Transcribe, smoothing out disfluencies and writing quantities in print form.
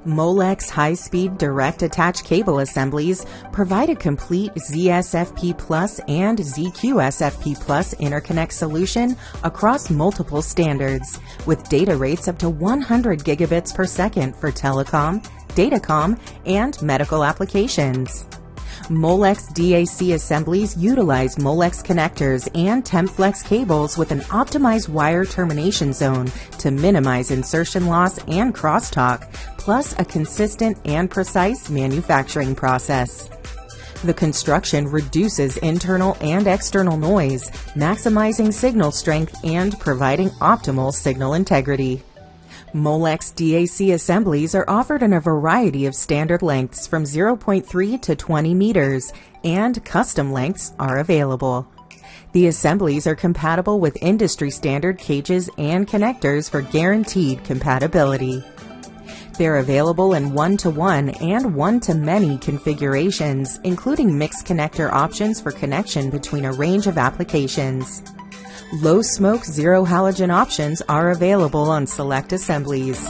Molex high-speed direct attach cable assemblies provide a complete zSFP Plus and zQSFP Plus interconnect solution across multiple standards, with data rates up to 100 gigabits per second for telecom, datacom, and medical applications. Molex DAC assemblies utilize Molex connectors and TempFlex cables with an optimized wire termination zone to minimize insertion loss and crosstalk, plus a consistent and precise manufacturing process. The construction reduces internal and external noise, maximizing signal strength and providing optimal signal integrity. Molex DAC assemblies are offered in a variety of standard lengths from 0.3 to 20 meters, and custom lengths are available. The assemblies are compatible with industry standard cages and connectors for guaranteed compatibility. They're available in one-to-one and one-to-many configurations, including mixed connector options for connection between a range of applications. Low smoke, zero halogen options are available on select assemblies.